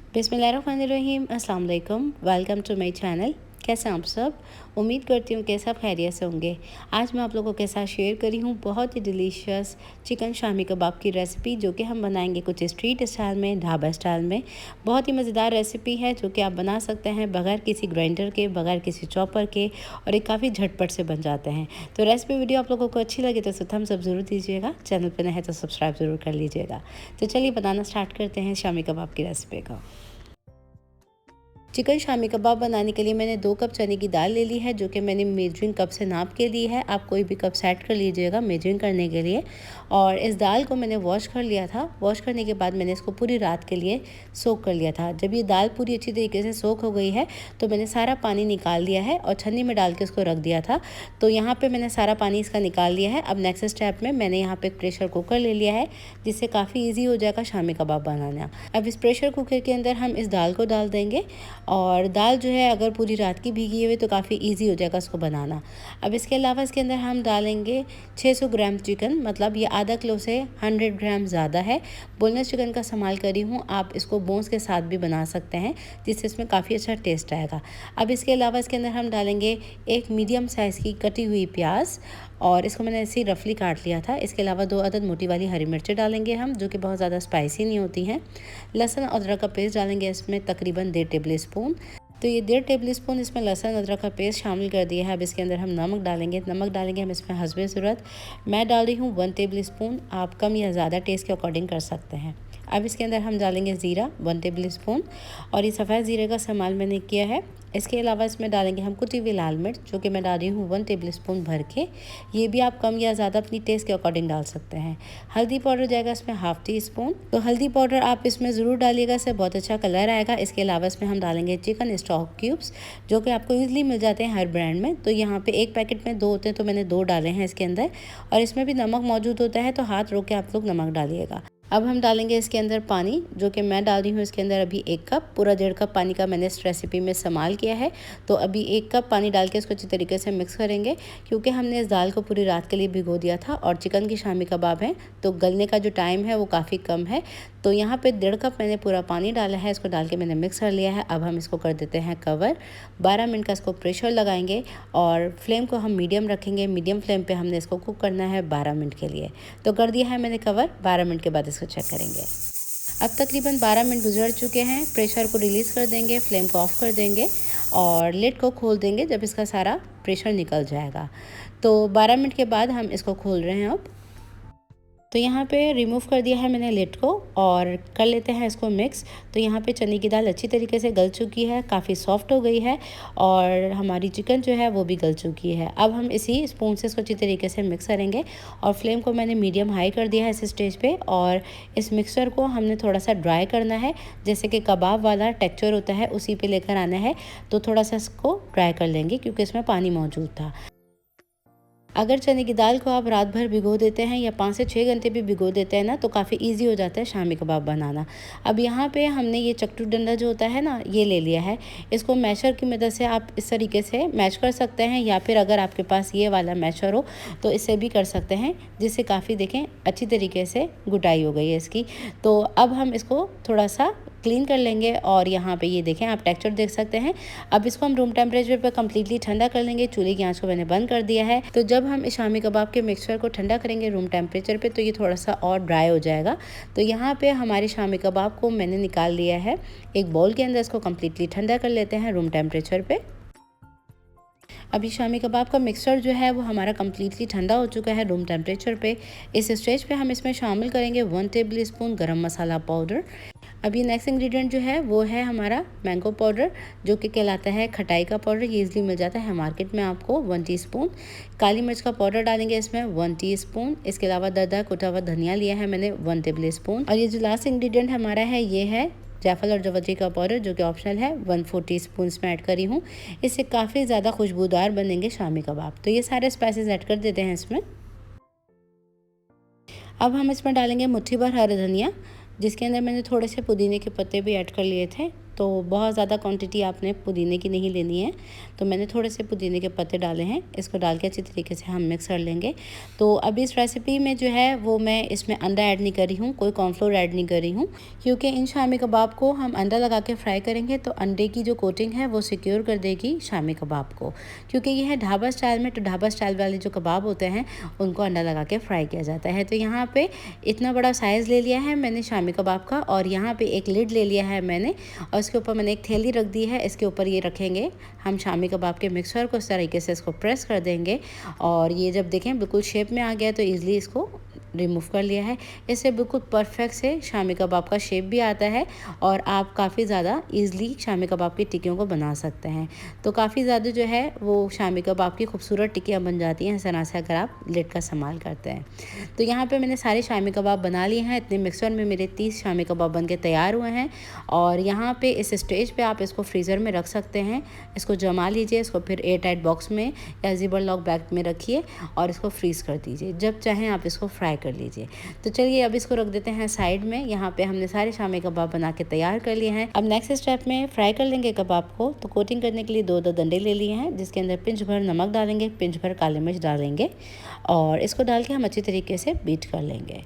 बिस्मिल्लाहिर्रहमानिर्रहीम, अस्सलाम वालेकुम। Welcome to my channel. कैसे हैं आप सब? उम्मीद करती हूँ कि सब खैरियत से होंगे। आज मैं आप लोगों के साथ शेयर करी हूँ बहुत ही डिलीशियस चिकन शामी कबाब की रेसिपी, जो कि हम बनाएंगे कुछ स्ट्रीट स्टाइल में, ढाबा स्टाइल में। बहुत ही मज़ेदार रेसिपी है जो कि आप बना सकते हैं बगैर किसी ग्राइंडर के, बगैर किसी चॉपर के, और ये काफ़ी झटपट से बन जाते हैं। तो रेसिपी वीडियो आप लोगों को अच्छी लगे तो थम्स अप ज़रूर दीजिएगा। चैनल पर नए हैं तो सब्सक्राइब ज़रूर कर लीजिएगा। तो चलिए बनाना स्टार्ट करते हैं शामी कबाब की रेसिपी को। चिकन शामी कबाब बनाने के लिए मैंने 2 कप चने की दाल ले ली है, जो कि मैंने मेजरिंग कप से नाप के ली है। आप कोई भी कप सेट कर लीजिएगा मेजरिंग करने के लिए। और इस दाल को मैंने वॉश कर लिया था। वॉश करने के बाद मैंने इसको पूरी रात के लिए सोक कर लिया था। जब ये दाल पूरी अच्छी तरीके से सोक हो गई है तो मैंने सारा पानी निकाल लिया है और छन्नी में डाल के इसको रख दिया था। तो यहाँ पर मैंने सारा पानी इसका निकाल लिया है। अब नेक्स्ट स्टेप में मैंने यहाँ पर एक प्रेशर कुकर ले लिया है, जिससे काफ़ी ईजी हो जाएगा शामी कबाब बनाना। अब इस प्रेशर कुकर के अंदर हम इस दाल को डाल देंगे, और दाल जो है अगर पूरी रात की भीगी हुई तो काफ़ी इजी हो जाएगा इसको बनाना। अब इसके अलावा इसके अंदर हम डालेंगे 600 ग्राम चिकन, मतलब ये आधा किलो से 100 ग्राम ज़्यादा है। बोनलेस चिकन का इस्तेमाल करी हूँ, आप इसको बोन्स के साथ भी बना सकते हैं, जिससे इसमें काफ़ी अच्छा टेस्ट आएगा। अब इसके अलावा इसके अंदर हम डालेंगे एक मीडियम साइज़ की कटी हुई प्याज, और इसको मैंने ऐसे ही रफली काट लिया था। इसके अलावा 2 अदद मोटी वाली हरी मिर्चें डालेंगे हम, जो कि बहुत ज़्यादा स्पाइसी नहीं होती हैं। लहसुन अदरक का पेस्ट डालेंगे इसमें तकरीबन 1.5 टेबल स्पून। तो ये 1.5 टेबल स्पून इसमें लहसुन अदरक का पेस्ट शामिल कर दिया है। अब इसके अंदर हम नमक डालेंगे हम इसमें हस्बे ज़रूरत। मैं डाल रही हूँ 1 टेबल स्पून, आप कम या ज़्यादा टेस्ट के अकॉर्डिंग कर सकते हैं। अब इसके अंदर हम डालेंगे ज़ीरा 1 टेबल स्पून, और ये सफ़ेद ज़ीरे का इस्तेमाल मैंने किया है। इसके अलावा इसमें डालेंगे हम कुटी हुई लाल मिर्च, जो कि मैं डाल रही हूँ 1 टेबल स्पून भर के। ये भी आप कम या ज़्यादा अपनी टेस्ट के अकॉर्डिंग डाल सकते हैं। हल्दी पाउडर जाएगा इसमें हाफ़ टी स्पून। तो हल्दी पाउडर आप इसमें ज़रूर डालिएगा, इससे बहुत अच्छा कलर आएगा। इसके अलावा इसमें हम डालेंगे चिकन स्टॉक क्यूब्स, जो कि आपको ईजिली मिल जाते हैं हर ब्रांड में। तो यहाँ पे एक पैकेट में 2 होते हैं, तो मैंने 2 डाले हैं इसके अंदर। और इसमें भी नमक मौजूद होता है, तो हाथ रोक के आप लोग नमक डालिएगा। अब हम डालेंगे इसके अंदर पानी, जो कि मैं डाल रही हूँ इसके अंदर अभी 1 कप। पूरा 1.5 कप पानी का मैंने इस रेसिपी में इस्तेमाल किया है। तो अभी 1 कप पानी डाल के इसको अच्छी तरीके से मिक्स करेंगे, क्योंकि हमने इस दाल को पूरी रात के लिए भिगो दिया था, और चिकन की शामी कबाब है तो गलने का जो टाइम है वो काफ़ी कम है। तो यहाँ पे 1.5 कप मैंने पूरा पानी डाला है, इसको डाल के मैंने मिक्स कर लिया है। अब हम इसको कर देते हैं कवर। 12 मिनट का इसको प्रेशर लगाएंगे, और फ्लेम को हम मीडियम रखेंगे। मीडियम फ्लेम पे हमने इसको कुक करना है 12 मिनट के लिए। तो कर दिया है मैंने कवर। 12 मिनट के बाद इसको चेक करेंगे। अब तकरीबन 12 मिनट गुजर चुके हैं। प्रेशर को रिलीज़ कर देंगे, फ्लेम को ऑफ़ कर देंगे, और लिड को खोल देंगे जब इसका सारा प्रेशर निकल जाएगा। तो 12 मिनट के बाद हम इसको खोल रहे हैं अब। तो यहाँ पे रिमूव कर दिया है मैंने लिड को, और कर लेते हैं इसको मिक्स। तो यहाँ पे चने की दाल अच्छी तरीके से गल चुकी है, काफ़ी सॉफ्ट हो गई है, और हमारी चिकन जो है वो भी गल चुकी है। अब हम इसी स्पून से इसको अच्छी तरीके से मिक्स करेंगे, और फ्लेम को मैंने मीडियम हाई कर दिया है इस स्टेज पे। और इस मिक्सचर को हमने थोड़ा सा ड्राई करना है, जैसे कि कबाब वाला टेक्सचर होता है उसी पे लेकर आना है। तो थोड़ा सा इसको ड्राई कर लेंगे, क्योंकि इसमें पानी मौजूद था। अगर चने की दाल को आप रात भर भिगो देते हैं या 5 से 6 घंटे भी भिगो देते हैं ना, तो काफ़ी इजी हो जाता है शामी कबाब बनाना। अब यहाँ पे हमने ये चक्टू डंडा जो होता है ना, ये ले लिया है। इसको मैशर की मदद से आप इस तरीके से मैश कर सकते हैं, या फिर अगर आपके पास ये वाला मैशर हो तो इससे भी कर सकते हैं, जिससे काफ़ी देखें अच्छी तरीके से गुटाई हो गई है इसकी। तो अब हम इसको थोड़ा सा क्लीन कर लेंगे, और यहाँ पे ये देखें आप टेक्सचर देख सकते हैं। अब इसको हम रूम टेम्परेचर पर कम्प्लीटली ठंडा कर लेंगे। चूल्हे की आंच को मैंने बंद कर दिया है। तो जब हम इस शामी कबाब के मिक्सचर को ठंडा करेंगे रूम टेम्परेचर पे, तो ये थोड़ा सा और ड्राई हो जाएगा। तो यहाँ पे हमारे शामी कबाब को मैंने निकाल लिया है एक बाउल के अंदर। इसको कम्प्लीटली ठंडा कर लेते हैं रूम टेम्परेचर पे। अभी शामी कबाब का मिक्सचर जो है वो हमारा कम्प्लीटली ठंडा हो चुका है रूम टेम्परेचर पे। इस स्टेज पे हम इसमें शामिल करेंगे 1 टेबल स्पून गरम मसाला पाउडर। अभी नेक्स्ट इंग्रेडिएंट जो है वो है हमारा मैंगो पाउडर, जो कि कहलाता है खटाई का पाउडर। ये इजीली मिल जाता है मार्केट में आपको। 1 टीस्पून काली मिर्च का पाउडर डालेंगे इसमें 1 टीस्पून। इसके अलावा दरदरा कुटा हुआ धनिया लिया है मैंने 1 टेबल स्पून। और ये जो लास्ट इंग्रेडिएंट हमारा है ये है जायफल और जवतरी का पाउडर, जो कि ऑप्शनल है। 1/4 टीस्पून इसमें ऐड करी हूँ। इससे काफ़ी ज़्यादा खुशबूदार बनेंगे शामी कबाब। तो ये सारे स्पाइसेस ऐड कर देते हैं इसमें। अब हम इसमें डालेंगे मुट्ठी भर हरा धनिया, जिसके अंदर मैंने थोड़े से पुदीने के पत्ते भी ऐड कर लिए थे। तो बहुत ज़्यादा क्वांटिटी आपने पुदीने की नहीं लेनी है। तो मैंने थोड़े से पुदीने के पत्ते डाले हैं, इसको डाल के अच्छी तरीके से हम मिक्स कर लेंगे। तो अभी इस रेसिपी में जो है वो मैं इसमें अंडा ऐड नहीं कर रही हूँ, कोई कॉर्नफ्लोर ऐड नहीं कर रही हूँ, क्योंकि इन शामी कबाब को हम अंडा लगा के फ्राई करेंगे तो अंडे की जो कोटिंग है वो सिक्योर कर देगी शामी कबाब को। क्योंकि ये है ढाबा स्टाइल में, तो ढाबा स्टाइल वाले जो कबाब होते हैं उनको अंडा लगा के फ्राई किया जाता है। तो यहाँ पे इतना बड़ा साइज़ ले लिया है मैंने शामी कबाब का, और यहाँ पे एक लिड ले लिया है मैंने, और इसके ऊपर मैंने एक थैली रख दी है। इसके ऊपर ये रखेंगे हम शामी कबाब के मिक्सर को, इस तरीके से इसको प्रेस कर देंगे। और ये जब देखें बिल्कुल शेप में आ गया तो ईज़िली इसको रिमूव कर लिया है। इससे बिल्कुल परफेक्ट से शामी कबाब का शेप भी आता है और आप काफ़ी ज़्यादा ईज़िली शामी कबाब की टिक्कियों को बना सकते हैं। तो काफ़ी ज़्यादा जो है वो शामी कबाब की खूबसूरत टिक्कियाँ बन जाती हैं इस तरह से अगर आप लिड का इस्तेमाल करते हैं। तो यहाँ पे मैंने सारे शामी कबाब बना लिए हैं। इतने मिक्सर में मेरे 30 शामी कबाब बन के तैयार हुए हैं। और यहाँ पे इस स्टेज पे आप इसको फ्रीज़र में रख सकते हैं। इसको जमा लीजिए, इसको फिर एयर टाइट बॉक्स में या ज़िपर लॉक बैग में रखिए और इसको फ्रीज़ कर दीजिए। जब चाहें आप इसको फ्राई कर लीजिए। तो चलिए अब इसको रख देते हैं साइड में। यहाँ पे हमने सारे शामी कबाब बना के तैयार कर लिए हैं। अब नेक्स्ट स्टेप में फ्राई कर लेंगे कबाब को। तो कोटिंग करने के लिए 2 अंडे ले लिए हैं, जिसके अंदर पिंच भर नमक डालेंगे, पिंच भर काली मिर्च डालेंगे और इसको डाल के हम अच्छी तरीके से बीट कर लेंगे।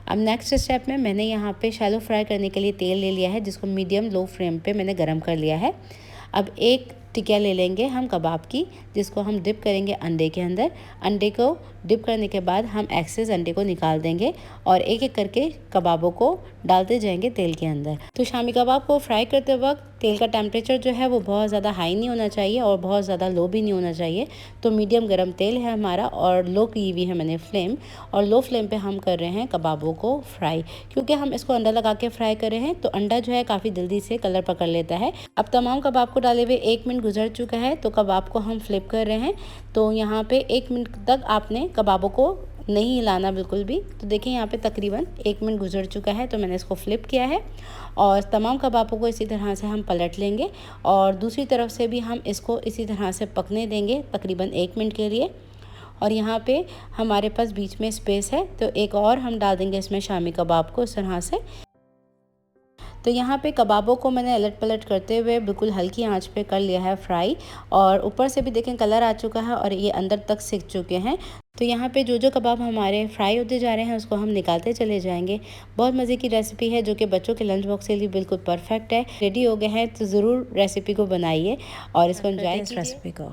अब नेक्स्ट स्टेप में मैंने यहाँ पे शैलो फ्राई करने के लिए तेल ले लिया है, जिसको मीडियम लो फ्लेम पे मैंने गर्म कर लिया है। अब एक टिकिया ले लेंगे हम कबाब की, जिसको हम डिप करेंगे अंडे के अंदर। अंडे को डिप करने के बाद हम एक्सेस अंडे को निकाल देंगे और एक एक करके कबाबों को डालते जाएंगे तेल के अंदर। तो शामी कबाब को फ्राई करते वक्त तेल का टेम्परेचर जो है वो बहुत ज़्यादा हाई नहीं होना चाहिए और बहुत ज़्यादा लो भी नहीं होना चाहिए। तो मीडियम गरम तेल है हमारा और लो की हुई है मैंने फ्लेम, और लो फ्लेम पे हम कर रहे हैं कबाबों को फ्राई। क्योंकि हम इसको अंडा लगा के फ्राई कर रहे हैं तो अंडा जो है काफ़ी जल्दी से कलर पकड़ लेता है। अब तमाम कबाब को डाले हुए 1 मिनट गुजर चुका है, तो कबाब को हम फ्लिप कर रहे हैं। तो यहाँ पे 1 मिनट तक आपने कबाबों को नहीं हिलाना बिल्कुल भी। तो देखिए यहाँ पे तकरीबन 1 मिनट गुजर चुका है, तो मैंने इसको फ्लिप किया है और तमाम कबाबों को इसी तरह से हम पलट लेंगे और दूसरी तरफ से भी हम इसको इसी तरह से पकने देंगे तकरीबन 1 मिनट के लिए। और यहाँ पे हमारे पास बीच में स्पेस है, तो एक और हम डाल देंगे इसमें शामी कबाब को इस तरह से। तो यहाँ पे कबाबों को मैंने अलट पलट करते हुए बिल्कुल हल्की आंच पे कर लिया है फ्राई, और ऊपर से भी देखें कलर आ चुका है और ये अंदर तक सिक चुके हैं। तो यहाँ पे जो कबाब हमारे फ्राई होते जा रहे हैं उसको हम निकालते चले जाएंगे। बहुत मज़े की रेसिपी है जो कि बच्चों के लंच बॉक्स के लिए बिल्कुल परफेक्ट है। रेडी हो गए हैं तो ज़रूर रेसिपी को बनाइए और इसको एंजॉय कीजिए रेसिपी को।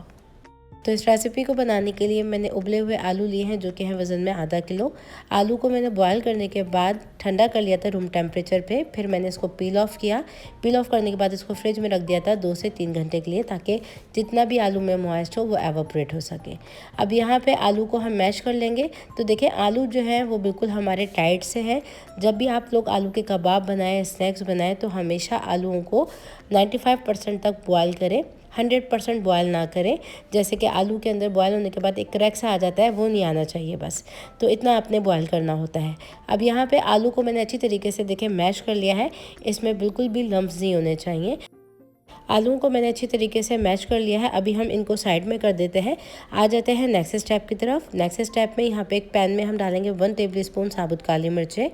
तो इस रेसिपी को बनाने के लिए मैंने उबले हुए आलू लिए हैं जो कि हैं वज़न में आधा किलो। आलू को मैंने बॉयल करने के बाद ठंडा कर लिया था रूम टेम्परेचर पे। फिर मैंने इसको पील ऑफ किया। पील ऑफ करने के बाद इसको फ्रिज में रख दिया था 2 से 3 घंटे के लिए, ताकि जितना भी आलू में मॉइस्ट हो वो एवोपरेट हो सके। अब यहाँ पे आलू को हम मैश कर लेंगे। तो देखिए आलू जो है वो बिल्कुल हमारे टाइट से है। जब भी आप लोग आलू के कबाब बनाएं, स्नैक्स बनाएं, तो हमेशा आलूओं को 95% तक बॉयल करें, 100% बॉयल ना करें। जैसे कि आलू के अंदर बॉयल होने के बाद एक क्रैक सा आ जाता है, वो नहीं आना चाहिए बस। तो इतना आपने बॉयल करना होता है। अब यहाँ पे आलू को मैंने अच्छी तरीके से देखें मैश कर लिया है। इसमें बिल्कुल भी लम्प्स नहीं होने चाहिए। आलूओं को मैंने अच्छी तरीके से मैश कर लिया है। अभी हम इनको साइड में कर देते हैं। आ जाते हैं नेक्स्ट स्टेप की तरफ। नेक्स्ट स्टेप में यहाँ पे एक पैन में हम डालेंगे 1 टेबलस्पून साबुत काली मिर्चें।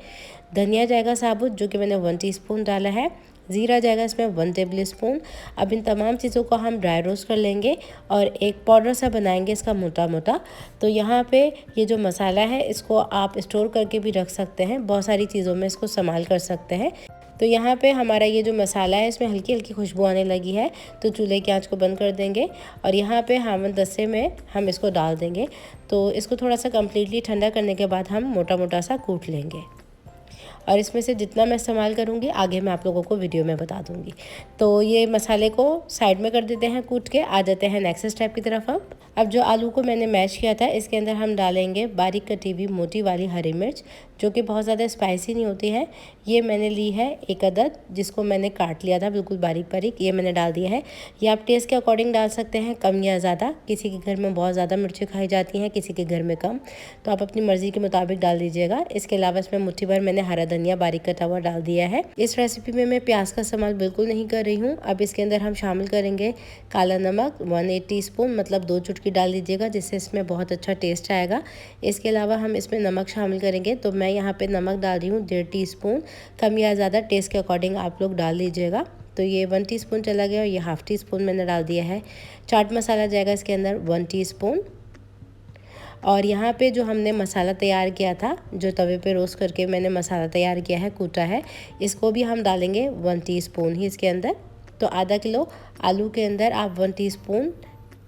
धनिया जाएगा साबुत जो कि मैंने 1 टीस्पून डाला है। ज़ीरा जाएगा इसमें 1 टेबलस्पून। अब इन तमाम चीज़ों को हम ड्राई रोस्ट कर लेंगे और एक पाउडर सा बनाएंगे इसका मोटा मोटा। तो यहाँ पे ये जो मसाला है इसको आप स्टोर करके भी रख सकते हैं, बहुत सारी चीज़ों में इसको संभाल कर सकते हैं। तो यहाँ पे हमारा ये जो मसाला है इसमें हल्की हल्की खुशबू आने लगी है, तो चूल्हे की आंच को बंद कर देंगे और यहाँ पे हामन दस्ते में हम इसको डाल देंगे। तो इसको थोड़ा सा कम्प्लीटली ठंडा करने के बाद हम मोटा मोटा सा कूट लेंगे और इसमें से जितना मैं इस्तेमाल करूँगी आगे मैं आप लोगों को वीडियो में बता दूँगी। तो ये मसाले को साइड में कर देते हैं कूट के। आ जाते हैं नेक्स्ट स्टेप की तरफ। अब जो आलू को मैंने मैश किया था इसके अंदर हम डालेंगे बारीक कटी हुई मोटी वाली हरी मिर्च, जो कि बहुत ज़्यादा स्पाइसी नहीं होती है। ये मैंने ली है 1 अदद, जिसको मैंने काट लिया था बिल्कुल बारीक बारीक। ये मैंने डाल दिया है। ये आप टेस्ट के अकॉर्डिंग डाल सकते हैं, कम या ज़्यादा। किसी के घर में बहुत ज़्यादा मिर्चें खाई जाती हैं, किसी के घर में कम, तो आप अपनी मर्ज़ी के मुताबिक डाल दीजिएगा। इसके अलावा इसमें मुट्ठी भर मैंने हरा धनिया बारीक कटा हुआ डाल दिया है। इस रेसिपी में मैं प्याज का इस्तेमाल बिल्कुल नहीं कर रही हूँ। अब इसके अंदर हम शामिल करेंगे काला नमक 1/8 टीस्पून, मतलब 2 चुटकी डाल दीजिएगा, जिससे इसमें बहुत अच्छा टेस्ट आएगा। इसके अलावा हम इसमें नमक शामिल करेंगे, तो मैं यहाँ पे नमक डाल रही हूँ 1.5 टीस्पून। कम या ज़्यादा टेस्ट के अकॉर्डिंग आप लोग डाल लीजिएगा। तो ये 1 टीस्पून चला गया और ये हाफ़ टी स्पून मैंने डाल दिया है। चाट मसाला जाएगा इसके अंदर 1 टीस्पून। और यहाँ पे जो हमने मसाला तैयार किया था, जो तवे पे रोस्ट करके मैंने मसाला तैयार किया है, कूटा है, इसको भी हम डालेंगे 1 टीस्पून ही इसके अंदर। तो आधा किलो आलू के अंदर आप 1 टीस्पून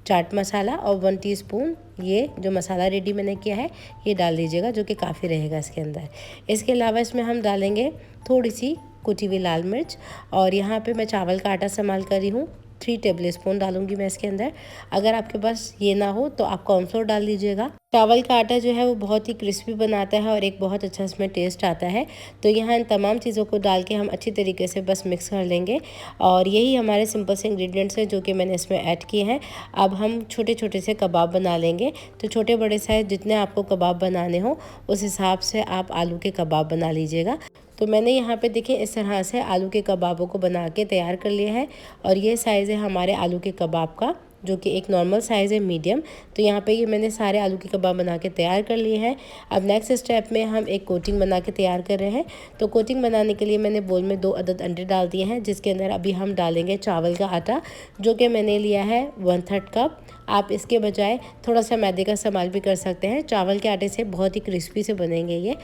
चाट मसाला और 1 टीस्पून ये जो मसाला रेडी मैंने किया है ये डाल दीजिएगा, जो कि काफ़ी रहेगा इसके अंदर। इसके अलावा इसमें हम डालेंगे थोड़ी सी कुटी हुई लाल मिर्च। और यहाँ पे मैं चावल का आटा इस्तेमाल कर रही हूँ, 3 टेबल स्पून डालूंगी मैं इसके अंदर। अगर आपके पास ये ना हो तो आप कॉर्नफ्लोर डाल दीजिएगा। चावल का आटा जो है वो बहुत ही क्रिस्पी बनाता है और एक बहुत अच्छा इसमें टेस्ट आता है। तो यहाँ इन तमाम चीज़ों को डाल के हम अच्छी तरीके से बस मिक्स कर लेंगे। और यही हमारे सिंपल से इंग्रेडिएंट्स हैं जो कि मैंने इसमें ऐड किए हैं। अब हम छोटे छोटे से कबाब बना लेंगे। तो छोटे बड़े साइज़ जितने आपको कबाब बनाने हो उस हिसाब से आप आलू के कबाब बना लीजिएगा। तो मैंने यहाँ पे देखिए इस तरह से आलू के कबाबों को बना के तैयार कर लिया है। और ये साइज़ है हमारे आलू के कबाब का, जो कि एक नॉर्मल साइज़ है, मीडियम। तो यहाँ पे ये मैंने सारे आलू के कबाब बना के तैयार कर लिए हैं। अब नेक्स्ट स्टेप में हम एक कोटिंग बना के तैयार कर रहे हैं। तो कोटिंग बनाने के लिए मैंने बोल में 2 अदद अंडे डाल दिए हैं, जिसके अंदर अभी हम डालेंगे चावल का आटा, जो कि मैंने लिया है 1/3 कप। आप इसके बजाय थोड़ा सा मैदे का इस्तेमाल भी कर सकते हैं। चावल के आटे से बहुत ही क्रिस्पी से बनेंगे ये।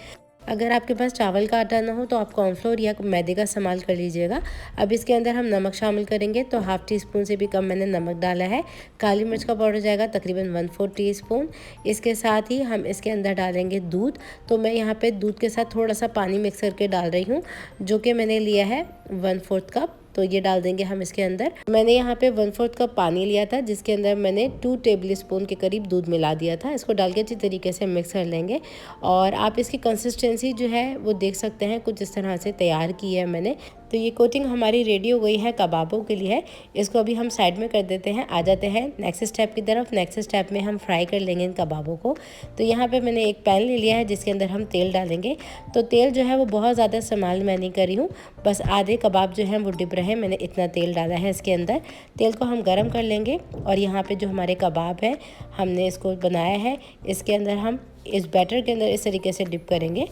अगर आपके पास चावल का आटा ना हो तो आप कॉर्नफ्लोर या मैदे का इस्तेमाल कर लीजिएगा। अब इसके अंदर हम नमक शामिल करेंगे। तो हाफ़ टी स्पून से भी कम मैंने नमक डाला है। काली मिर्च का पाउडर जाएगा तकरीबन 1/4 टीस्पून। इसके साथ ही हम इसके अंदर डालेंगे दूध। तो मैं यहाँ पे दूध के साथ थोड़ा सा पानी मिक्स करके डाल रही हूँ, जो कि मैंने लिया है 1/4 कप। तो ये डाल देंगे हम इसके अंदर। मैंने यहाँ पे 1/4 कप पानी लिया था, जिसके अंदर मैंने 2 टेबल स्पून के करीब दूध मिला दिया था। इसको डाल के अच्छी तरीके से मिक्स कर लेंगे। और आप इसकी कंसिस्टेंसी जो है वो देख सकते हैं, कुछ इस तरह से तैयार की है मैंने। तो ये कोटिंग हमारी रेडी हो गई है कबाबों के लिए। इसको अभी हम साइड में कर देते हैं। आ जाते हैं नेक्स्ट स्टेप की तरफ। नेक्स्ट स्टेप में हम फ्राई कर लेंगे इन कबाबों को। तो यहाँ पे मैंने एक पैन ले लिया है, जिसके अंदर हम तेल डालेंगे। तो तेल जो है वो बहुत ज़्यादा इस्तेमाल मैं नहीं कर रही हूँ, बस आधे कबाब जो हैं वो डिप रहे, मैंने इतना तेल डाला है इसके अंदर। तेल को हम गर्म कर लेंगे। और यहाँ पे जो हमारे कबाब हैं हमने इसको बनाया है, इसके अंदर हम इस बैटर के अंदर इस तरीके से डिप करेंगे।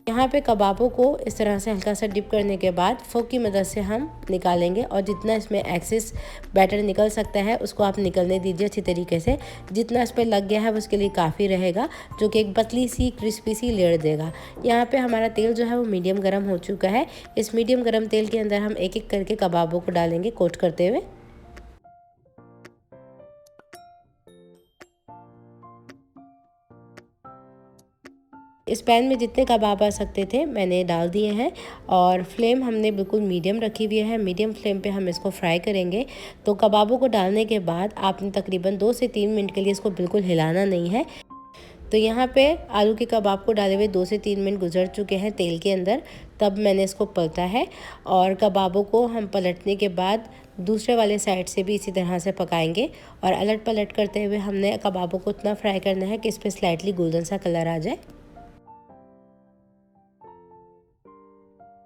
यहाँ पे कबाबों को इस तरह से हल्का सा डिप करने के बाद फोक की मदद से हम निकालेंगे। और जितना इसमें एक्सेस बैटर निकल सकता है उसको आप निकलने दीजिए अच्छी तरीके से। जितना इस पर लग गया है वो उसके लिए काफ़ी रहेगा, जो कि एक पतली सी क्रिस्पी सी लेयर देगा। यहाँ पे हमारा तेल जो है वो मीडियम गर्म हो चुका है। इस मीडियम गर्म तेल के अंदर हम एक एक करके कबाबों को डालेंगे कोट करते हुए। इस पैन में जितने कबाब आ सकते थे मैंने डाल दिए हैं। और फ्लेम हमने बिल्कुल मीडियम रखी हुई है। मीडियम फ्लेम पे हम इसको फ्राई करेंगे। तो कबाबों को डालने के बाद आपने तकरीबन 2 से 3 मिनट के लिए इसको बिल्कुल हिलाना नहीं है। तो यहाँ पे आलू के कबाब को डाले हुए 2 से 3 मिनट गुजर चुके हैं तेल के अंदर, तब मैंने इसको पलटा है। और कबाबों को हम पलटने के बाद दूसरे वाले साइड से भी इसी तरह से पकाएंगे। और अलट पलट करते हुए हमने कबाबों को इतना फ्राई करना है कि इस पर स्लाइटली गोल्डन सा कलर आ जाए।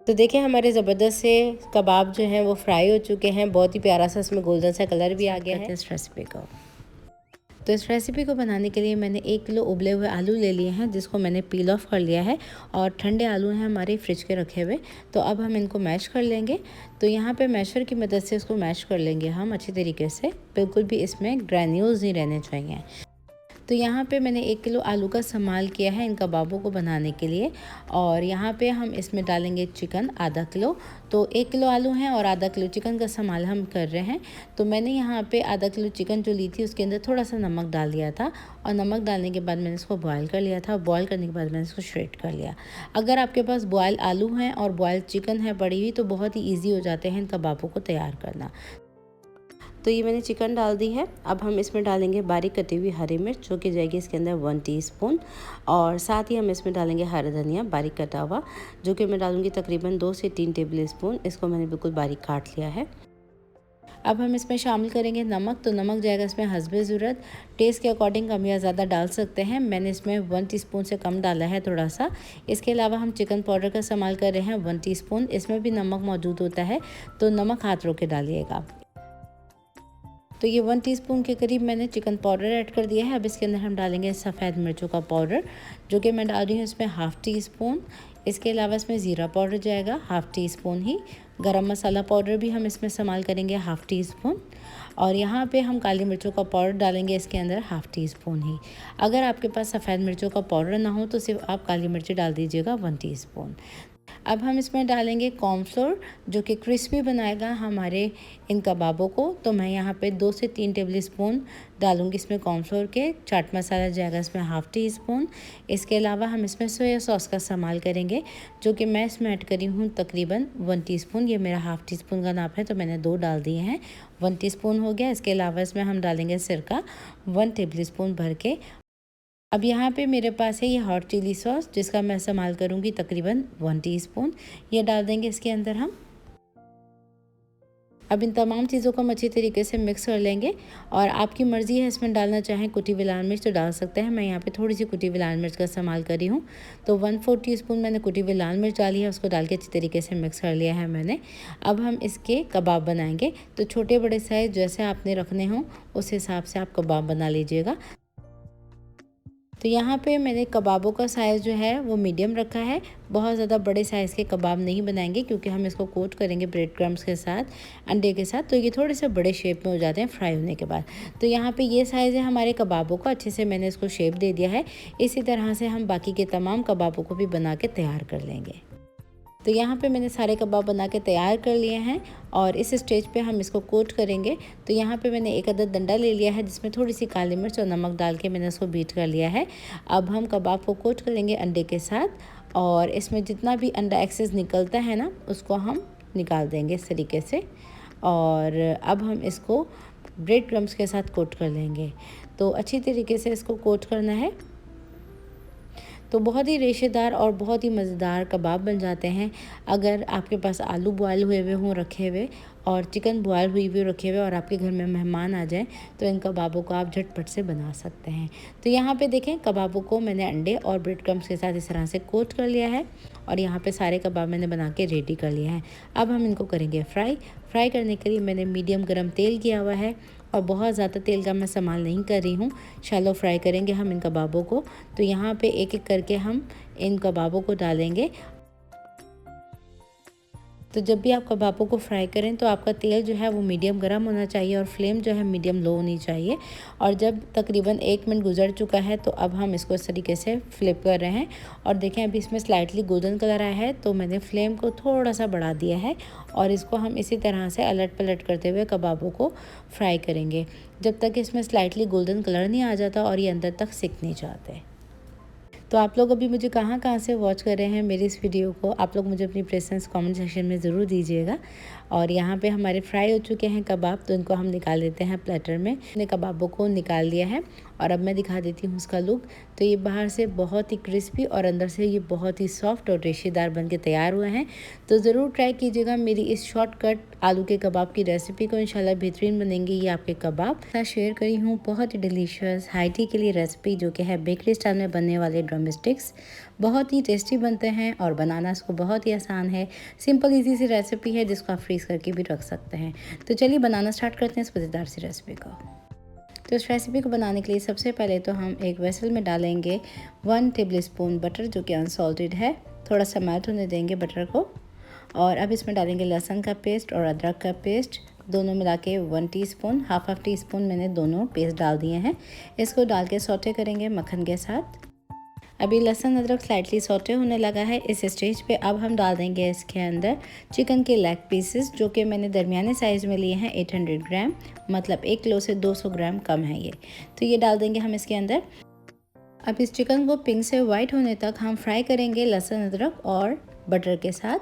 तो देखिए हमारे ज़बरदस्त से कबाब जो हैं वो फ्राई हो चुके हैं। बहुत ही प्यारा सा इसमें गोल्डन सा कलर भी आ गया है इस रेसिपी को। तो इस रेसिपी को बनाने के लिए मैंने 1 किलो उबले हुए आलू ले लिए हैं, जिसको मैंने पील ऑफ कर लिया है। और ठंडे आलू हैं हमारे फ्रिज के रखे हुए। तो अब हम इनको मैश कर लेंगे। तो यहाँ पे मैशर की मदद से इसको मैश कर लेंगे हम अच्छी तरीके से। बिल्कुल भी इसमें ग्रैन्यूल्स नहीं रहने चाहिए। तो यहाँ पे मैंने 1 किलो आलू का इस्तेमाल किया है इन कबाबों को बनाने के लिए। और यहाँ पे हम इसमें डालेंगे चिकन आधा किलो। तो 1 किलो आलू हैं और आधा किलो चिकन का इस्तेमाल हम कर रहे हैं। तो मैंने यहाँ पे आधा किलो चिकन जो ली थी उसके अंदर थोड़ा सा नमक डाल दिया था। और नमक डालने के बाद मैंने इसको बॉयल कर लिया था। बॉयल करने के बाद मैंने इसको श्रेड कर लिया। अगर आपके पास बॉयल आलू हैं और बॉयल चिकन है पड़ी हुई तो बहुत ही ईजी हो जाते हैं इन कबाबों को तैयार करना। तो ये मैंने चिकन डाल दी है। अब हम इसमें डालेंगे बारीक कटी हुई हरी मिर्च, जो कि जाएगी इसके अंदर 1 टीस्पून। और साथ ही हम इसमें डालेंगे हरा धनिया बारीक कटा हुआ, जो कि मैं डालूंगी तकरीबन 2 से 3 टेबल स्पून। इसको मैंने बिल्कुल बारीक काट लिया है। अब हम इसमें शामिल करेंगे नमक। तो नमक जाएगा इसमें हस्बे ज़रूरत। टेस्ट के अकॉर्डिंग कम या ज़्यादा डाल सकते हैं। मैंने इसमें 1 टीस्पून से कम डाला है थोड़ा सा। इसके अलावा हम चिकन पाउडर का इस्तेमाल कर रहे हैं 1 टीस्पून। इसमें भी नमक मौजूद होता है, तो नमक हाथ रोक के डालिएगा। तो ये 1 टीस्पून के करीब मैंने चिकन पाउडर ऐड कर दिया है। अब इसके अंदर हम डालेंगे सफ़ेद मिर्चों का पाउडर, जो कि मैं डाल रही हूँ इसमें 1/2 टीस्पून। इसके अलावा इसमें ज़ीरा पाउडर जाएगा 1/2 टीस्पून ही। गरम मसाला पाउडर भी हम इसमें इस्तेमाल करेंगे 1/2 टीस्पून। और यहाँ पे हम काली मिर्चों का पाउडर डालेंगे इसके अंदर 1/2 टीस्पून ही। अगर आपके पास सफ़ेद मिर्चों का पाउडर ना हो तो सिर्फ आप काली मिर्ची डाल दीजिएगा 1 टीस्पून। अब हम इसमें डालेंगे कॉर्नफ्लोर, जो कि क्रिस्पी बनाएगा हमारे इन कबाबों को। तो मैं यहाँ पे 2 से 3 टेबल स्पून डालूँगी इसमें कॉर्नफ्लोर के। चाट मसाला जाएगा इसमें 1/2 टीस्पून। इसके अलावा हम इसमें सोया सॉस का इस्तेमाल करेंगे, जो कि मैं इसमें ऐड करी हूँ तकरीबन 1 टीस्पून। ये मेरा 1/2 टीस्पून का नाप है तो मैंने 2 डाल दिए हैं। 1 टीस्पून हो गया। इसके अलावा इसमें हम डालेंगे सिरका 1 टेबल स्पून भर के। अब यहाँ पे मेरे पास है ये हॉट चिली सॉस, जिसका मैं इस्तेमाल करूँगी तकरीबन 1 टीस्पून। ये डाल देंगे इसके अंदर हम। अब इन तमाम चीज़ों को हम अच्छी तरीके से मिक्स कर लेंगे। और आपकी मर्ज़ी है इसमें डालना चाहें कुटी हुई लाल मिर्च तो डाल सकते हैं। मैं यहाँ पे थोड़ी सी कुटी हुई लाल मिर्च का इस्तेमाल करी हूँ। तो 1/4 टीस्पून मैंने कुटी हुई लाल मिर्च डाली है, उसको डाल के अच्छी तरीके से मिक्स कर लिया है मैंने। अब हम इसके कबाब बनाएंगे। तो छोटे बड़े साइज़ जैसे आपने रखने हों उस हिसाब से आप कबाब बना लीजिएगा। तो यहाँ पे मैंने कबाबों का साइज़ जो है वो मीडियम रखा है। बहुत ज़्यादा बड़े साइज़ के कबाब नहीं बनाएंगे, क्योंकि हम इसको कोट करेंगे ब्रेड क्रम्स के साथ, अंडे के साथ। तो ये थोड़े से बड़े शेप में हो जाते हैं फ्राई होने के बाद। तो यहाँ पे ये साइज़ है हमारे कबाबों का। अच्छे से मैंने इसको शेप दे दिया है। इसी तरह से हम बाकी के तमाम कबाबों को भी बना के तैयार कर लेंगे। तो यहाँ पे मैंने सारे कबाब बना के तैयार कर लिए हैं और इस स्टेज पे हम इसको कोट करेंगे। तो यहाँ पे मैंने एक अदद डंडा ले लिया है, जिसमें थोड़ी सी काली मिर्च और नमक डाल के मैंने उसको बीट कर लिया है। अब हम कबाब को कोट करेंगे अंडे के साथ, और इसमें जितना भी अंडा एक्सेस निकलता है ना, उसको हम निकाल देंगे इस तरीके से। और अब हम इसको ब्रेड क्रम्स के साथ कोट कर लेंगे। तो अच्छी तरीके से इसको कोट करना है। तो बहुत ही रेशेदार और बहुत ही मज़ेदार कबाब बन जाते हैं। अगर आपके पास आलू बॉयल हुए हुए हों रखे हुए, और चिकन बॉयल हुई हुई रखे हुए, और आपके घर में मेहमान आ जाएं, तो इन कबाबों को आप झटपट से बना सकते हैं। तो यहाँ पे देखें, कबाबों को मैंने अंडे और ब्रेड क्रम्स के साथ इस तरह से कोट कर लिया है। और यहाँ पे सारे कबाब मैंने बना के रेडी कर लिया है। अब हम इनको करेंगे फ्राई करने के लिए मैंने मीडियम गर्म तेल किया हुआ है, और बहुत ज़्यादा तेल का मैं इस्तेमाल नहीं कर रही हूँ। शैलो फ्राई करेंगे हम इन कबाबों को। तो यहाँ पे एक एक करके हम इन कबाबों को डालेंगे। तो जब भी आप कबाबों को फ्राई करें तो आपका तेल जो है वो मीडियम गर्म होना चाहिए, और फ्लेम जो है मीडियम लो होनी चाहिए। और जब तकरीबन 1 मिनट गुजर चुका है तो अब हम इसको इस तरीके से फ्लिप कर रहे हैं। और देखें, अभी इसमें स्लाइटली गोल्डन कलर आया है, तो मैंने फ्लेम को थोड़ा सा बढ़ा दिया है। और इसको हम इसी तरह से अलट पलट करते हुए कबाबों को फ्राई करेंगे, जब तक इसमें स्लाइटली गोल्डन कलर नहीं आ जाता और ये अंदर तक सिक नहीं जाते। तो आप लोग अभी मुझे कहाँ से वॉच कर रहे हैं मेरी इस वीडियो को, आप लोग मुझे अपनी प्रेजेंस कमेंट सेक्शन में ज़रूर दीजिएगा। और यहाँ पे हमारे फ्राई हो चुके हैं कबाब, तो इनको हम निकाल लेते हैं प्लेटर में। मैंने कबाबों को निकाल लिया है और अब मैं दिखा देती हूँ उसका लुक। तो ये बाहर से बहुत ही क्रिस्पी और अंदर से ये बहुत ही सॉफ्ट और रेशेदार बन के तैयार हुए हैं। तो ज़रूर ट्राई कीजिएगा मेरी इस शॉर्टकट आलू के कबाब की रेसिपी को। इंशाल्लाह बेहतरीन बनेंगे ये आपके कबाब। साथ शेयर करी हूँ बहुत ही डिलीशियस हाइटी के लिए रेसिपी, जो कि है बेकरी स्टाइल में बनने वाले ड्रम स्टिक्स। बहुत ही टेस्टी बनते हैं और बनाना इसको बहुत ही आसान है। सिंपल इजी सी रेसिपी है जिसको आप फ्रीज़ करके भी रख सकते हैं। तो चलिए बनाना स्टार्ट करते हैं इस मज़ेदार सी रेसिपी को। तो इस रेसिपी को बनाने के लिए सबसे पहले तो हम एक वेसल में डालेंगे 1 टेबल स्पून बटर, जो कि अनसॉल्टेड है। थोड़ा सा मेल्ट होने देंगे बटर को। और अब इसमें डालेंगे लहसुन का पेस्ट और अदरक का पेस्ट, दोनों मिला के 1 टीस्पून, हाफ टीस्पून मैंने दोनों पेस्ट डाल दिए हैं। इसको डाल के सौटे करेंगे मक्खन के साथ। अभी लहसुन अदरक स्लाइटली सौटे होने लगा है। इस स्टेज पे अब हम डाल देंगे इसके अंदर चिकन के लेग पीसेस, जो कि मैंने दरमियाने साइज़ में लिए हैं 800 ग्राम, मतलब 1 किलो से 200 ग्राम कम है ये। तो ये डाल देंगे हम इसके अंदर। अब इस चिकन को पिंक से वाइट होने तक हम फ्राई करेंगे लहसुन अदरक और बटर के साथ।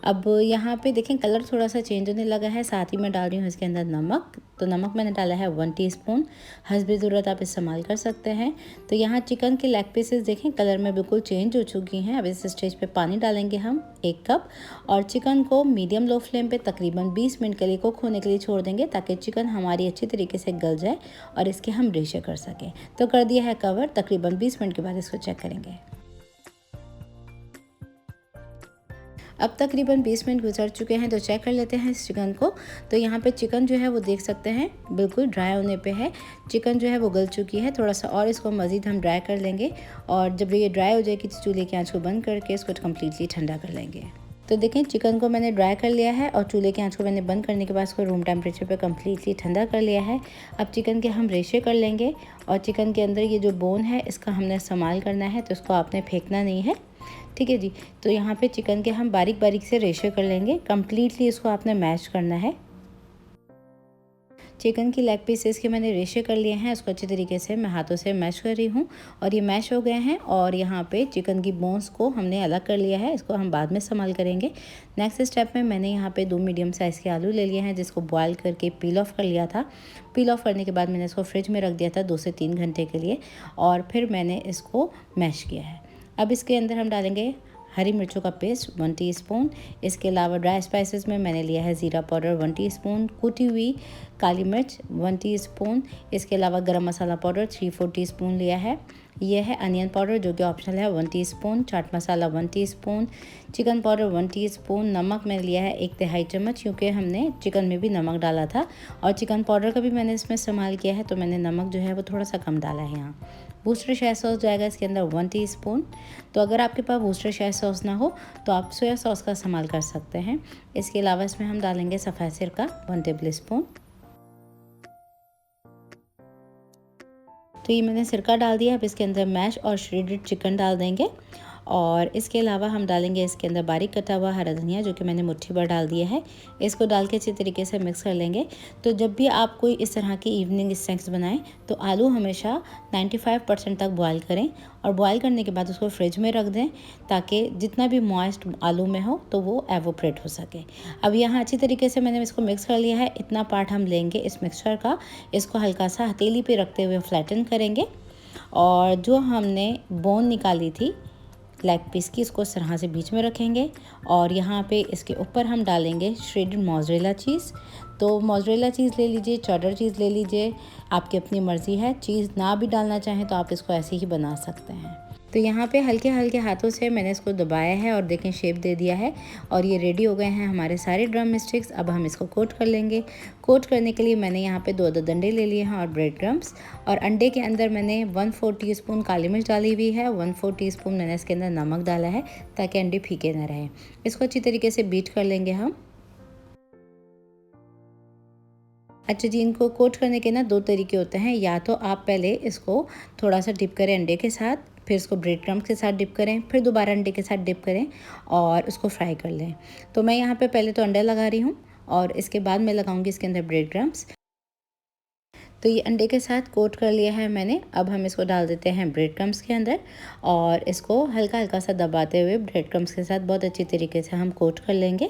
अब यहाँ पे देखें कलर थोड़ा सा चेंज होने लगा है। साथ ही मैं डाल रही हूँ इसके अंदर नमक। तो नमक मैंने डाला है 1 टीस्पून, हस्बे ज़रूरत आप इस्तेमाल कर सकते हैं। तो यहाँ चिकन के लेग पीसेस देखें कलर में बिल्कुल चेंज हो चुकी हैं। अब इस स्टेज पे पानी डालेंगे हम 1 कप, और चिकन को मीडियम लो फ्लेम पे तकरीबन 20 मिनट के लिए कुक होने के लिए छोड़ देंगे, ताकि चिकन हमारी अच्छी तरीके से गल जाए और इसके हम रेशे कर सकें। तो कर दिया है कवर। तकरीबन 20 मिनट के बाद इसको चेक करेंगे। अब तकरीबन 20 मिनट गुजर चुके हैं, तो चेक कर लेते हैं इस चिकन को। तो यहाँ पे चिकन जो है वो देख सकते हैं बिल्कुल ड्राई होने पे है। चिकन जो है वो गल चुकी है। थोड़ा सा और इसको मज़ीद हम ड्राई कर लेंगे, और जब ये ड्राई हो जाएगी तो चूल्हे की आंच को बंद करके इसको कम्प्लीटली ठंडा कर लेंगे। तो देखें चिकन को मैंने ड्राई कर लिया है और चूल्हे की आंच को मैंने बंद करने के बाद इसको रूम टेम्परेचर पे कम्प्लीटली ठंडा कर लिया है। अब चिकन के हम रेशे कर लेंगे और चिकन के अंदर ये जो बोन है इसका हमने इस्तेमाल करना है, तो इसको आपने फेंकना नहीं है, ठीक है जी। तो यहाँ पे चिकन के हम बारीक बारीक से रेशे कर लेंगे, कम्प्लीटली इसको आपने मैश करना है। चिकन की लेग पीसेस के मैंने रेशे कर लिए हैं, उसको अच्छी तरीके से मैं हाथों से मैश कर रही हूँ और ये मैश हो गए हैं। और यहाँ पे चिकन की बोन्स को हमने अलग कर लिया है, इसको हम बाद में इस्तेमाल करेंगे। नेक्स्ट स्टेप में मैंने यहाँ पे 2 मीडियम साइज़ के आलू ले लिए हैं, जिसको बॉयल करके पील ऑफ कर लिया था। पील ऑफ करने के बाद मैंने इसको फ्रिज में रख दिया था 2 से 3 घंटे के लिए और फिर मैंने इसको मैश किया है। अब इसके अंदर हम डालेंगे हरी मिर्चों का पेस्ट 1 टीस्पून। इसके अलावा ड्राई स्पाइसेस में मैंने लिया है ज़ीरा पाउडर 1 टीस्पून, कुटी हुई काली मिर्च 1 टीस्पून। इसके अलावा गरम मसाला पाउडर 3-4 टीस्पून लिया है। यह है अनियन पाउडर जो कि ऑप्शनल है 1 teaspoon, chaat masala 1 teaspoon, chicken powder 1 teaspoon, नमक मैंने लिया है 1/3 चम्मच क्योंकि हमने चिकन में भी नमक डाला था और चिकन पाउडर का भी मैंने इसमें इस्तेमाल किया है, तो मैंने नमक जो है वो थोड़ा सा कम डाला है यहाँ। वोस्टरशायर सॉस जाएगा इसके अंदर 1 टीस्पून। तो अगर आपके पास वोस्टरशायर सॉस ना हो तो आप सोया सॉस का इस्तेमाल कर सकते हैं। इसके अलावा इसमें हम डालेंगे सफ़ेद सिरका 1 टेबल स्पून। तो ये मैंने सिरका डाल दिया। अब इसके अंदर मैश और श्रेडेड चिकन डाल देंगे और इसके अलावा हम डालेंगे इसके अंदर बारीक कटा हुआ हरा धनिया जो कि मैंने मुट्ठी भर डाल दिया है। इसको डाल के अच्छी तरीके से मिक्स कर लेंगे। तो जब भी आप कोई इस तरह की इवनिंग स्नैक्स बनाएं तो आलू हमेशा 95% तक बॉयल करें और बॉयल करने के बाद उसको फ्रिज में रख दें ताकि जितना भी मॉइस्ट आलू में हो तो वो एवोपरेट हो सके। अब यहाँ अच्छी तरीके से मैंने इसको मिक्स कर लिया है। इतना पार्ट हम लेंगे इस मिक्सचर का, इसको हल्का सा हथेली पे रखते हुए फ्लैटन करेंगे और जो हमने बोन निकाली थी लेग पीस की इसको इस तरह से बीच में रखेंगे और यहाँ पे इसके ऊपर हम डालेंगे श्रेडेड मोज़रेला चीज़। तो मोज़रेला चीज़ ले लीजिए, चेडर चीज़ ले लीजिए, आपकी अपनी मर्ज़ी है। चीज़ ना भी डालना चाहें तो आप इसको ऐसे ही बना सकते हैं। तो यहाँ पे हल्के हल्के हाथों से मैंने इसको दबाया है और देखें शेप दे दिया है और ये रेडी हो गए हैं हमारे सारे ड्रम स्टिक्स। अब हम इसको कोट कर लेंगे। कोट करने के लिए मैंने यहाँ पे 2 डंडे ले लिए हैं और ब्रेड क्रम्स और अंडे के अंदर मैंने 1/4 टीस्पून काली मिर्च डाली हुई है, 1/4 टीस्पून मैंने इसके अंदर नमक डाला है ताकि अंडे फीके ना रहें। इसको अच्छी तरीके से बीट कर लेंगे हम। अच्छा जी, इनको कोट करने के ना 2 तरीके होते हैं। या तो आप पहले इसको थोड़ा सा डिप करें अंडे के साथ, फिर इसको ब्रेड क्रम्स के साथ डिप करें, फिर दोबारा अंडे के साथ डिप करें और उसको फ्राई कर लें। तो मैं यहाँ पे पहले तो अंडा लगा रही हूँ और इसके बाद मैं लगाऊंगी इसके अंदर ब्रेड क्रम्स। तो ये अंडे के साथ कोट कर लिया है मैंने। अब हम इसको डाल देते हैं ब्रेड क्रम्स के अंदर और इसको हल्का हल्का सा दबाते हुए ब्रेड क्रम्स के साथ बहुत अच्छी तरीके से हम कोट कर लेंगे।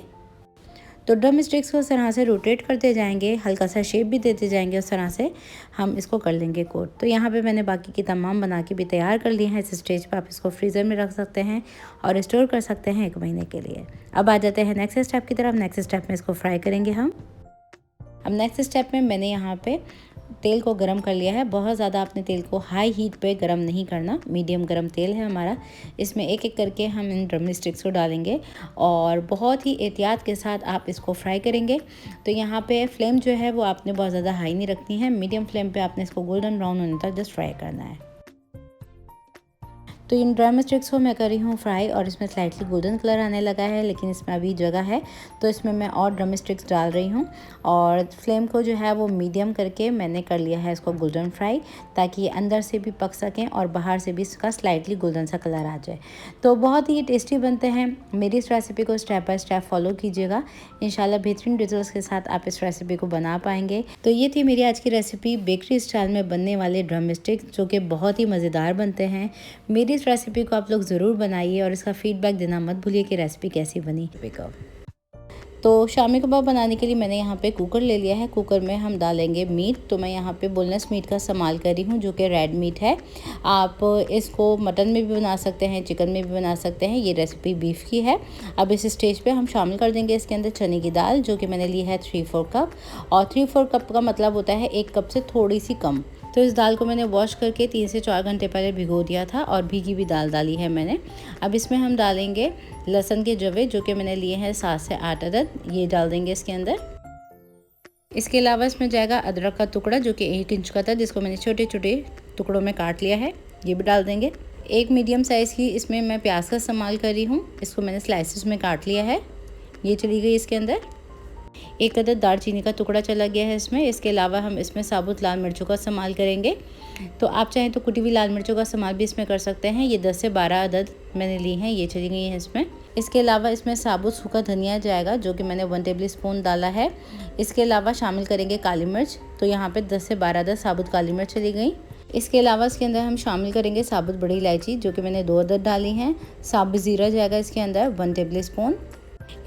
तो ड्रम स्टिक्स को इस तरह से रोटेट करते जाएंगे, हल्का सा शेप भी देते जाएंगे, उस तरह से हम इसको कर लेंगे कोट। तो यहाँ पे मैंने बाकी की तमाम बना के भी तैयार कर लिए हैं। इस स्टेज पे आप इसको फ्रीज़र में रख सकते हैं और स्टोर कर सकते हैं 1 महीने के लिए। अब आ जाते हैं नेक्स्ट स्टेप की तरफ। नेक्स्ट स्टेप में इसको फ्राई करेंगे हम। अब नेक्स्ट स्टेप में मैंने यहाँ पे तेल को गरम कर लिया है। बहुत ज़्यादा आपने तेल को हाई हीट पे गरम नहीं करना, मीडियम गरम तेल है हमारा। इसमें एक एक करके हम इन ड्रम स्टिक्स को डालेंगे और बहुत ही एहतियात के साथ आप इसको फ्राई करेंगे। तो यहाँ पे फ्लेम जो है वो आपने बहुत ज़्यादा हाई नहीं रखनी है, मीडियम फ्लेम पे आपने इसको गोल्डन ब्राउन होने तक जस्ट फ्राई करना है। तो इन ड्रम स्टिक्स को मैं कर रही हूँ फ्राई और इसमें स्लाइटली गोल्डन कलर आने लगा है, लेकिन इसमें अभी जगह है तो इसमें मैं और ड्रम स्टिक्स डाल रही हूँ और फ्लेम को जो है वो मीडियम करके मैंने कर लिया है इसको गोल्डन फ्राई, ताकि ये अंदर से भी पक सकें और बाहर से भी इसका स्लाइटली गोल्डन सा कलर आ जाए। तो बहुत ही टेस्टी बनते हैं। मेरी इस रेसिपी को स्टेप बाय स्टेप फॉलो कीजिएगा, इंशाल्लाह बेहतरीन रिजल्ट्स के साथ आप इस रेसिपी को बना पाएंगे। तो ये थी मेरी आज की रेसिपी, बेकरी स्टाइल में बनने वाले ड्रम स्टिक्स जो कि बहुत ही मज़ेदार बनते हैं। मेरी इस रेसिपी को आप लोग ज़रूर बनाइए और इसका फीडबैक देना मत भूलिए कि रेसिपी कैसी बनी। तो शामी कबाब बनाने के लिए मैंने यहाँ पे कुकर ले लिया है। कुकर में हम डालेंगे मीट। तो मैं यहाँ पे बोनलेस मीट का इस्तेमाल कर रही हूँ जो कि रेड मीट है। आप इसको मटन में भी बना सकते हैं, चिकन में भी बना सकते हैं। ये रेसिपी बीफ की है। अब इस स्टेज पे हम शामिल कर देंगे इसके अंदर चने की दाल जो कि मैंने ली है 3/4 कप और 3/4 कप का मतलब होता है 1 कप से थोड़ी सी कम। तो इस दाल को मैंने वॉश करके 3 से 4 घंटे पहले भिगो दिया था और भीगी भी दाल डाली है मैंने। अब इसमें हम डालेंगे लहसुन के जवे जो कि मैंने लिए हैं 7 से 8 अदद, ये डाल देंगे इसके अंदर। इसके अलावा इसमें जाएगा अदरक का टुकड़ा जो कि 1 इंच का था, जिसको मैंने छोटे छोटे टुकड़ों में काट लिया है, ये भी डाल देंगे। एक मीडियम साइज़ की इसमें मैं प्याज का इस्तेमाल कर रही हूँ। इसको मैंने स्लाइसेस में काट लिया है। ये चली गई इसके अंदर। एक अदद दालचीनी का टुकड़ा चला गया है इसमें। इसके अलावा हम इसमें साबुत लाल मिर्चों का इस्तेमाल करेंगे। तो आप चाहें तो कुटी हुई लाल मिर्चों का इस्तेमाल भी इसमें कर सकते हैं। ये 10 से 12 अदद मैंने ली हैं, ये चली गई हैं इसमें। इसके अलावा इसमें साबुत सूखा धनिया जाएगा, जो कि मैंने 1 टेबल स्पून डाला है। इसके अलावा शामिल करेंगे काली मिर्च। तो यहाँ पे 10 से 12 अदद साबुत काली मिर्च चली गई। इसके अलावा इसके अंदर हम शामिल करेंगे साबुत बड़ी इलायची, जो कि मैंने 2 अदद डाली हैं। साबुत ज़ीरा जाएगा इसके अंदर 1 टेबल स्पून।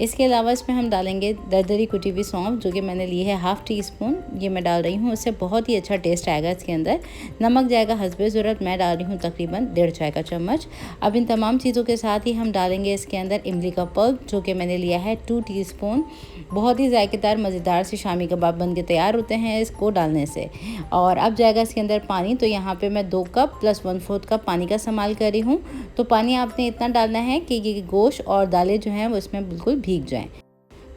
इसके अलावा इसमें हम डालेंगे दरदरी कुटी हुई सौंफ, जो कि मैंने ली है 1/2 टी स्पून। ये मैं डाल रही हूँ, इससे बहुत ही अच्छा टेस्ट आएगा इसके अंदर। नमक जाएगा हस्बे ज़रूरत, मैं डाल रही हूँ तकरीबन 1.5 चाय का चम्मच। अब इन तमाम चीज़ों के साथ ही हम डालेंगे इसके अंदर इमली का पल्प, जो कि मैंने लिया है 2 टीस्पून। बहुत ही जायकेदार मज़ेदार से शामी कबाब बन के तैयार होते हैं इसको डालने से। और अब जाएगा इसके अंदर पानी। तो यहाँ पे मैं 2 कप + 1/4 कप पानी का इस्तेमाल कर रही हूँ। तो पानी आपने इतना डालना है कि ये गोश्त और दालें जो हैं वो इसमें बिल्कुल भीग जाएं।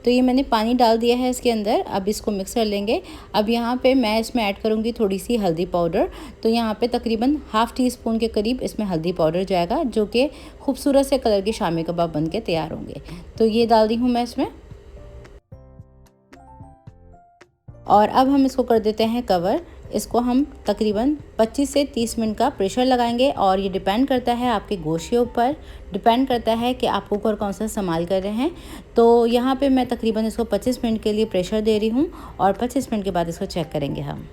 तो ये मैंने पानी डाल दिया है इसके अंदर। अब इसको मिक्स कर लेंगे। अब यहाँ पे मैं इसमें ऐड करूँगी थोड़ी सी हल्दी पाउडर। तो यहाँ पे तकरीबन 1/2 टी स्पून के करीब इसमें हल्दी पाउडर जाएगा, जो कि खूबसूरत से कलर के शामी कबाब बन के तैयार होंगे। तो ये डाल दी हूँ मैं इसमें। और अब हम इसको कर देते हैं कवर। इसको हम तकरीबन 25 से 30 मिनट का प्रेशर लगाएंगे। और ये डिपेंड करता है आपके गोश्त के ऊपर, डिपेंड करता है कि आप कुकर कौन सा इस्तेमाल कर रहे हैं। तो यहाँ पे मैं तकरीबन इसको 25 मिनट के लिए प्रेशर दे रही हूँ और 25 मिनट के बाद इसको चेक करेंगे हम।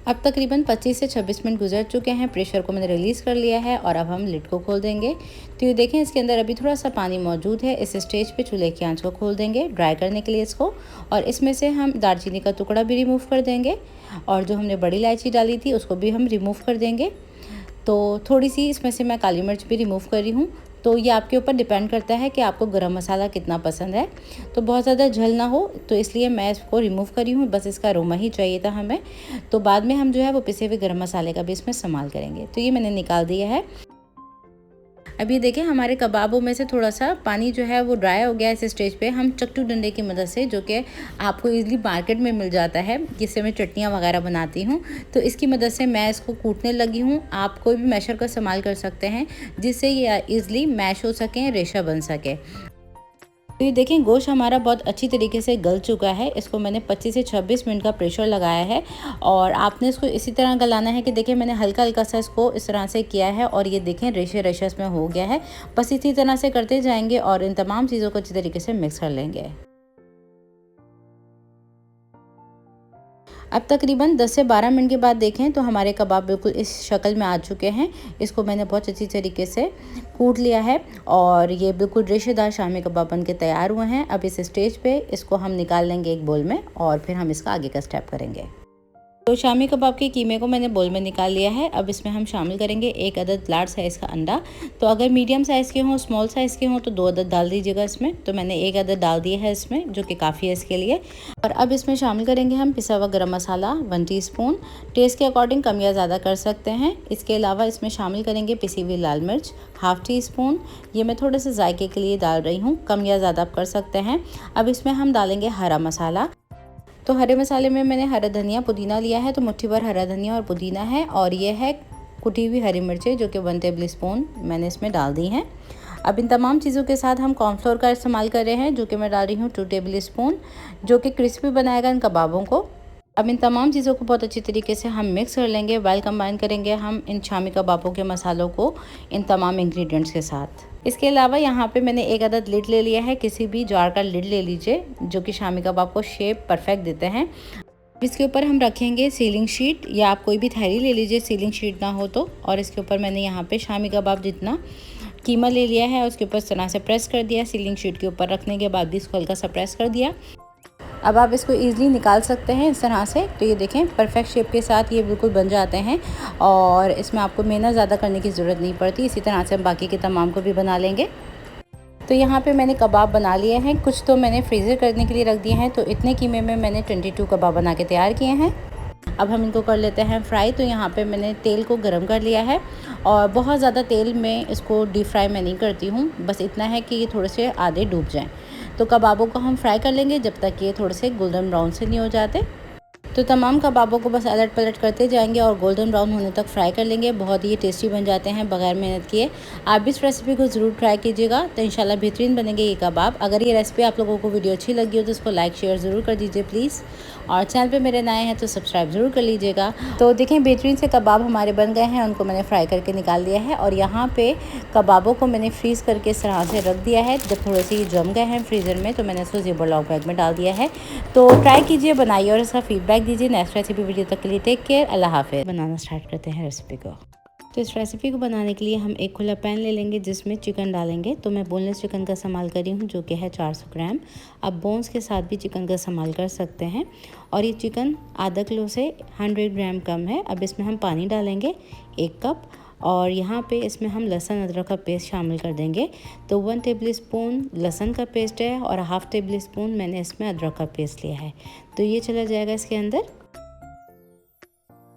अब तकरीबन 25 से 26 मिनट गुजर चुके हैं। प्रेशर को मैंने रिलीज़ कर लिया है और अब हम लिड को खोल देंगे। तो ये देखें, इसके अंदर अभी थोड़ा सा पानी मौजूद है। इस स्टेज पे चूल्हे की आंच को खोल देंगे ड्राई करने के लिए इसको। और इसमें से हम दालचीनी का टुकड़ा भी रिमूव कर देंगे और जो हमने बड़ी इलायची डाली थी उसको भी हम रिमूव कर देंगे। तो थोड़ी सी इसमें से मैं काली मिर्च भी रिमूव कर रही हूँ। तो ये आपके ऊपर डिपेंड करता है कि आपको गरम मसाला कितना पसंद है। तो बहुत ज़्यादा झल ना हो, तो इसलिए मैं इसको रिमूव करी हूँ। बस इसका अरोमा ही चाहिए था हमें। तो बाद में हम जो है वो पिसे हुए गरम मसाले का भी इसमें इस्तेमाल करेंगे। तो ये मैंने निकाल दिया है। अब ये देखें, हमारे कबाबों में से थोड़ा सा पानी जो है वो ड्राई हो गया। इस स्टेज पे हम चट्टू डंडे की मदद से, जो कि आपको इजीली मार्केट में मिल जाता है, जिससे मैं चटनियाँ वगैरह बनाती हूँ, तो इसकी मदद से मैं इसको कूटने लगी हूँ। आप कोई भी मैशर का इस्तेमाल कर सकते हैं जिससे ये ईज़िली मैश हो सकें, रेशा बन सके। तो ये देखें, गोश्त हमारा बहुत अच्छी तरीके से गल चुका है। इसको मैंने 25 से 26 मिनट का प्रेशर लगाया है और आपने इसको इसी तरह गलाना है कि देखें मैंने हल्का हल्का सा इसको इस तरह से किया है और ये देखें रेशे रेशा इसमें हो गया है। बस इसी तरह से करते जाएंगे और इन तमाम चीज़ों को अच्छी तरीके से मिक्स कर लेंगे। अब तकरीबन 10 से 12 मिनट के बाद देखें तो हमारे कबाब बिल्कुल इस शक्ल में आ चुके हैं। इसको मैंने बहुत अच्छी तरीके से कूट लिया है और ये बिल्कुल रेशेदार शामी कबाब बन के तैयार हुए हैं। अब इस स्टेज पे इसको हम निकाल लेंगे एक बोल में और फिर हम इसका आगे का स्टेप करेंगे। तो शामी कबाब के कीमे को मैंने बोल में निकाल लिया है। अब इसमें हम शामिल करेंगे 1 अदद लार्ज साइज़ का अंडा। तो अगर मीडियम साइज़ के हों, स्मॉल साइज़ के हों तो 2 अदद डाल दीजिएगा इसमें। तो मैंने 1 अदद डाल दिया है इसमें, जो कि काफ़ी है इसके लिए। और अब इसमें शामिल करेंगे हम पिसा हुआ गरम मसाला 1 टीस्पून। टेस्ट के अकॉर्डिंग कम या ज़्यादा कर सकते हैं। इसके अलावा इसमें शामिल करेंगे पिसी हुई लाल मिर्च 1/2 टीस्पून। ये मैं थोड़े से जायके के लिए डाल रही हूँ, कम या ज़्यादा आप कर सकते हैं। अब इसमें हम डालेंगे हरा मसाला। तो हरे मसाले में मैंने हरा धनिया पुदीना लिया है, तो मुट्ठी भर हरा धनिया और पुदीना है। और ये है कुटी हुई हरी मिर्चें, जो कि 1 टेबल स्पून मैंने इसमें डाल दी हैं। अब इन तमाम चीज़ों के साथ हम कॉर्नफ्लोर का इस्तेमाल कर रहे हैं, जो कि मैं डाल रही हूँ 2 टेबल स्पून, जो कि क्रिस्पी बनाएगा इन कबाबों को। अब इन तमाम चीज़ों को बहुत अच्छी तरीके से हम मिक्स कर लेंगे। वेल कंबाइन करेंगे हम इन शामी कबाबों के मसालों को इन तमाम इंग्रेडिएंट्स के साथ। इसके अलावा यहाँ पे मैंने 1 अदद लिड ले लिया है। किसी भी जार का लिड ले लीजिए, जो कि शामी कबाब को शेप परफेक्ट देते हैं। इसके ऊपर हम रखेंगे सीलिंग शीट, या आप कोई भी थैली ले लीजिए सीलिंग शीट ना हो तो। और इसके ऊपर मैंने यहाँ पे शामी कबाब जितना कीमा ले लिया है, उसके ऊपर इस तरह से प्रेस कर दिया। सीलिंग शीट के ऊपर रखने के बाद भी इसको हल्का सा प्रेस कर दिया। अब आप इसको ईज़िली निकाल सकते हैं इस तरह से। तो ये देखें, परफेक्ट शेप के साथ ये बिल्कुल बन जाते हैं और इसमें आपको मेहनत ज़्यादा करने की ज़रूरत नहीं पड़ती। इसी तरह से हम बाकी के तमाम को भी बना लेंगे। तो यहाँ पे मैंने कबाब बना लिए हैं, कुछ तो मैंने फ्रीज़र करने के लिए रख दिए हैं। तो इतने कीमे में मैंने 22 कबाब बना के तैयार किए हैं। अब हम इनको कर लेते हैं फ्राई। तो यहाँ पे मैंने तेल को गरम कर लिया है और बहुत ज़्यादा तेल में इसको डीप फ्राई मैं नहीं करती हूँ, बस इतना है कि ये थोड़े से आधे डूब जाएं। तो कबाबों को हम फ्राई कर लेंगे जब तक ये थोड़े से गोल्डन ब्राउन से नहीं हो जाते। तो तो तमाम कबाबों को बस अलट पलट करते जाएंगे और गोल्डन ब्राउन होने तक फ्राई कर लेंगे। बहुत ही टेस्टी बन जाते हैं बगैर मेहनत किए। आप भी इस रेसिपी को ज़रूर ट्राई कीजिएगा, तो इंशाल्लाह बेहतरीन बनेंगे ये कबाब। अगर ये रेसिपी आप लोगों को वीडियो अच्छी लगी हो तो उसको लाइक शेयर ज़रूर कर दीजिए प्लीज़, और चैनल पे मेरे नए हैं तो सब्सक्राइब ज़रूर कर लीजिएगा। तो देखें बेहतरीन से कबाब हमारे बन गए हैं, उनको मैंने फ्राई करके निकाल दिया है। और यहाँ पे कबाबों को मैंने फ्रीज़ करके इस तरह से रख दिया है। जब थोड़े से जम गए हैं फ्रीज़र में तो मैंने इसको ज़िपर लॉक बैग में डाल दिया है। तो ट्राई कीजिए, बनाइए और इसका फीडबैक दीजिए। नेक्स्ट रेसिपी वीडियो तक के लिए टेक केयर, अल्लाह हाफ़िज़। बनाना स्टार्ट करते हैं रेसिपी को। तो इस रेसिपी को बनाने के लिए हम एक खुला पैन ले लेंगे जिसमें चिकन डालेंगे। तो मैं बोनलेस चिकन का इस्तेमाल करी हूँ जो कि है 400 ग्राम। आप बोन्स के साथ भी चिकन का इस्तेमाल कर सकते हैं। और ये चिकन आधा किलो से 100 ग्राम कम है। अब इसमें हम पानी डालेंगे 1 कप, और यहाँ पे इसमें हम लहसुन अदरक का पेस्ट शामिल कर देंगे। तो 1 टेबल स्पून लहसुन का पेस्ट है और हाफ़ टेबल स्पून मैंने इसमें अदरक का पेस्ट लिया है। तो ये चला जाएगा इसके अंदर।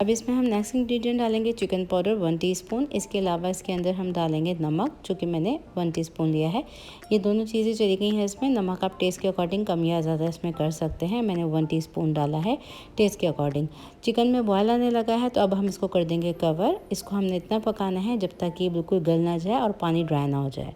अब इसमें हम नेक्स्ट इंग्रेडिएंट डालेंगे चिकन पाउडर 1 टीस्पून। इसके अलावा इसके अंदर हम डालेंगे नमक जो कि मैंने 1 टीस्पून लिया है। ये दोनों चीज़ें चली गई हैं इसमें। नमक आप टेस्ट के अकॉर्डिंग कम या ज़्यादा इसमें कर सकते हैं। मैंने 1 टीस्पून डाला है टेस्ट के अकॉर्डिंग। चिकन में बॉयल आने लगा है तो अब हम इसको कर देंगे कवर। इसको हमने इतना पकाना है जब तक कि बिल्कुल गल ना जाए और पानी ड्राई ना हो जाए।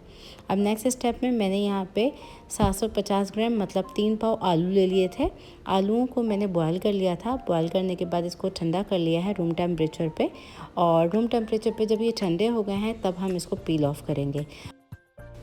अब नेक्स्ट स्टेप में मैंने यहाँ पे 750 ग्राम मतलब 3 पाव आलू ले लिए थे। आलूओं को मैंने बॉयल कर लिया था। बॉयल करने के बाद इसको ठंडा कर लिया है रूम टेम्परेचर पे। और रूम टेम्परेचर पे जब ये ठंडे हो गए हैं तब हम इसको पील ऑफ करेंगे।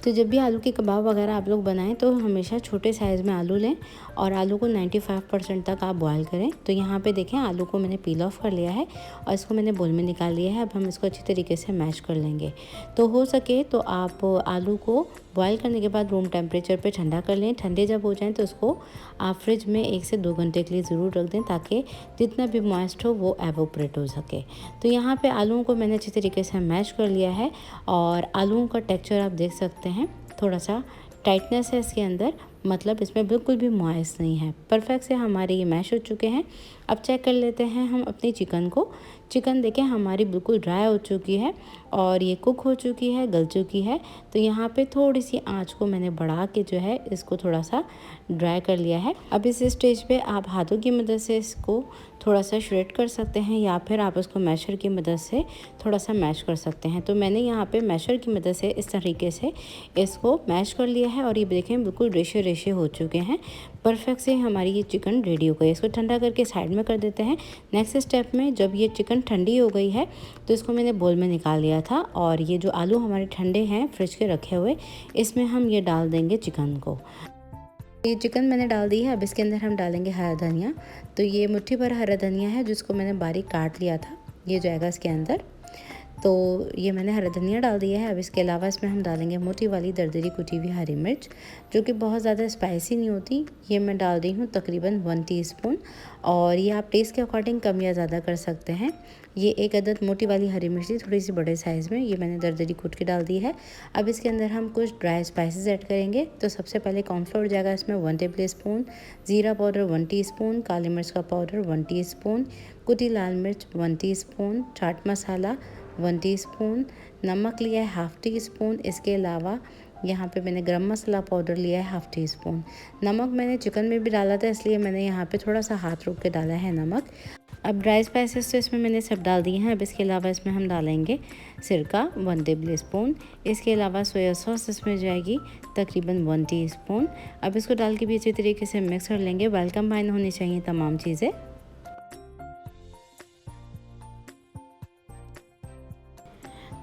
तो जब भी आलू के कबाब वगैरह आप लोग बनाएं तो हमेशा छोटे साइज़ में आलू लें और आलू को 95% तक आप बॉयल करें। तो यहाँ पे देखें आलू को मैंने पील ऑफ कर लिया है और इसको मैंने बोल में निकाल लिया है। अब हम इसको अच्छी तरीके से मैश कर लेंगे। तो हो सके तो आप आलू को बॉयल करने के बाद रूम टेम्परेचर पे ठंडा कर लें। ठंडे जब हो जाएं तो उसको आप फ्रिज में 1 से 2 घंटे के लिए ज़रूर रख दें ताकि जितना भी मॉइस्ट हो वो एवोपरेट हो सके। तो यहाँ पे आलूओं को मैंने अच्छी तरीके से मैश कर लिया है और आलूओं का टेक्सचर आप देख सकते हैं, थोड़ा सा टाइटनेस है इसके अंदर, मतलब इसमें बिल्कुल भी मॉइस्ट नहीं है। परफेक्ट से हमारे ये मैश हो चुके हैं। अब चेक कर लेते हैं हम अपनी चिकन को। चिकन देखें हमारी बिल्कुल ड्राई हो चुकी है और ये कुक हो चुकी है, गल चुकी है। तो यहाँ पे थोड़ी सी आंच को मैंने बढ़ा के जो है इसको थोड़ा सा ड्राई कर लिया है। अब इस स्टेज पे आप हाथों की मदद से इसको थोड़ा सा श्रेड कर सकते हैं या फिर आप इसको मैशर की मदद से थोड़ा सा मैश कर सकते हैं। तो मैंने यहाँ पे मैशर की मदद से इस तरीके से इसको मैश कर लिया है और ये देखें बिल्कुल रेशे रेशे हो चुके हैं। परफेक्ट से हमारी ये चिकन रेडी हो गई। इसको ठंडा करके साइड में कर देते हैं। नेक्स्ट स्टेप में जब ये चिकन ठंडी हो गई है तो इसको मैंने बोल में निकाल लिया था और ये जो आलू हमारे ठंडे हैं फ्रिज के रखे हुए, इसमें हम ये डाल देंगे चिकन को। ये चिकन मैंने डाल दी है। अब इसके अंदर हम डालेंगे हरा धनिया। तो ये मुट्ठी भर हरा धनिया है जिसको मैंने बारीक काट लिया था, ये जाएगा इसके अंदर। तो ये मैंने हरा धनिया डाल दिया है। अब इसके अलावा इसमें हम डालेंगे मोटी वाली दरदरी कुटी हुई हरी मिर्च जो कि बहुत ज़्यादा स्पाइसी नहीं होती। ये मैं डाल रही हूँ तकरीबन 1 टीस्पून, और ये आप टेस्ट के अकॉर्डिंग कम या ज़्यादा कर सकते हैं। ये 1 अदद मोटी वाली हरी मिर्ची थोड़ी सी बड़े साइज़ में, ये मैंने दरदरी कूट के डाल दी है। अब इसके अंदर हम कुछ ड्राई स्पाइसेस ऐड करेंगे। तो सबसे पहले कॉर्नफ्लोर जाएगा इसमें 1 टेबल स्पून, ज़ीरा पाउडर 1 टीस्पून, काली मिर्च का पाउडर 1 टीस्पून, कुटी लाल मिर्च 1 टीस्पून, चाट मसाला 1 टीस्पून, नमक लिया है हाफ़ टी स्पून। इसके अलावा यहाँ पे मैंने गरम मसाला पाउडर लिया है हाफ़ टी स्पून। नमक मैंने चिकन में भी डाला था इसलिए मैंने यहाँ पे थोड़ा सा हाथ रोक के डाला है नमक। अब ड्राई स्पाइसेस तो इसमें मैंने सब डाल दिए हैं। अब इसके अलावा इसमें हम डालेंगे सिरका 1 टेबल स्पून। इसके अलावा सोया सॉस इसमें जाएगी तकरीबन 1 टीस्पून। अब इसको डाल के भी अच्छी तरीके से मिक्स कर लेंगे। वेल कंबाइन होनी चाहिए तमाम चीज़ें।